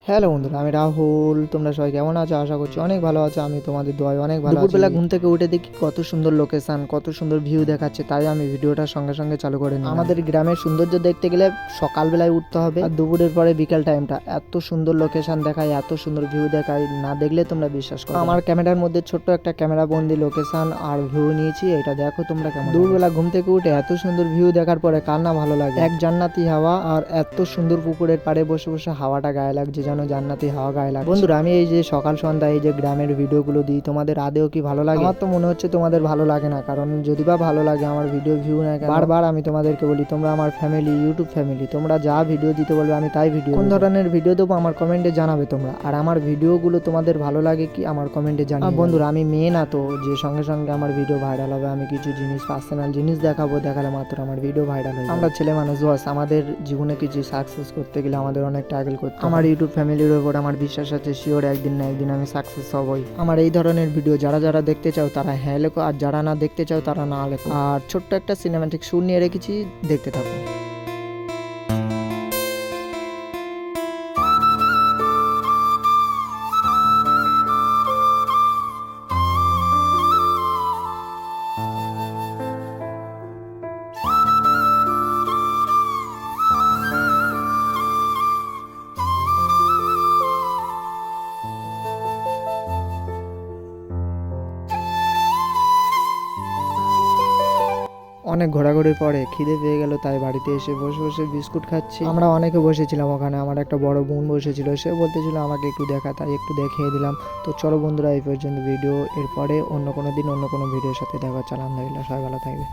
Hello বন্ধুরা, আমি রাহুল। তোমরা সবাই কেমন আছো? আশা করছি অনেক ভালো আছো। আমি তোমাদের দোয়ায় অনেক ভালো আছি। দুপুরবেলা ঘুম থেকে উঠে দেখি কত সুন্দর লোকেশন, কত সুন্দর ভিউ দেখাচ্ছে, তাই আমি ভিডিওটা সঙ্গে সঙ্গে চালু করে নিই। আমাদের গ্রামের সৌন্দর্য দেখতে গেলে সকালবেলায় উঠতে হবে, আর দুপুরের পরে বিকেল টাইমটা এত সুন্দর লোকেশন দেখায়, এত সুন্দর ভিউ দেখায়, না দেখলে তোমরা বিশ্বাস করো। আমার ক্যামেরার মধ্যে ছোট্ট একটা ক্যামেরা বন্দি লোকেশন আর ভিউ নিয়েছি, এটা দেখো তোমরা কেমন। দুপুরবেলা ঘুম থেকে উঠে এত সুন্দর ভিউ দেখার পরে কার না ভালো লাগে। এক জান্নাতি হাওয়া, আর এত সুন্দর পুকুরের পাড়ে বসে বসে হাওয়াটা গায়ে লাগছে, যেন জান্নাতি হাওয়া গায়ে লাগে। বন্ধুরা, আমি এই যে সকাল সন্ধ্যা এই যে গ্রামের ভিডিওগুলো দিই, তোমাদের আদেও কি ভালো লাগে? আমার তো মনে হচ্ছে তোমাদের ভালো লাগে না, কারণ যদি বা ভালো লাগে আমার ভিডিও ভিউ না কেন, বারবার আমি তোমাদেরকে বলি তোমরা আমার ফ্যামিলি, ইউটিউব ফ্যামিলি, তোমরা যা ভিডিও দিতে বলবে আমি তাই ভিডিও। কোন ধরনের ভিডিও দেবো আমার কমেন্টে জানাবে তোমরা, আর আমার ভিডিওগুলো তোমাদের ভালো লাগে কি আমার কমেন্টে জানাবে। বন্ধুরা, আমি মেয়ে না তো যে সঙ্গে সঙ্গে আমার ভিডিও ভাইরাল হবে। আমি কিছু জিনিস, পার্সোনাল জিনিস দেখাবো, দেখালে মাত্র আমার ভিডিও ভাইরাল হবে। আমরা ছেলে মানুষ বস, আমাদের জীবনে কিছু সাকসেস করতে গেলে আমাদের অনেক ট্রাগল করতে হয়। আমার ইউটিউব ফ্যামিলির উপর আমার বিশ্বাস আছে, শিওর একদিন না একদিন আমি সাকসেস হবই। আমার এই ধরনের ভিডিও যারা যারা দেখতে চাও তারা হ্যাঁ লেখো, আর যারা না দেখতে চাও তারা না লেখো। আর ছোট্ট একটা সিনেম্যাটিক শুট নিয়ে রেখেছি, দেখতে থাকো। অনেক ঘোরাঘুরির পরে খিদে পেয়ে গেল, তাই বাড়িতে এসে বসে বসে বিস্কুট খাচ্ছি। আমরা অনেকে বসেছিলাম ওখানে, আমার একটা বড় বোন বসেছিল, সে বলতেছিল আমাকে একটু দেখা, তাই একটু দেখিয়ে দিলাম। তো চলো বন্ধুরা, এই পর্যন্ত ভিডিও, এরপরে অন্য কোনো দিন অন্য কোনো ভিডিওর সাথে দেখা হচ্ছে। আলহামদুলিল্লাহ, সবাই ভালো থাকবে।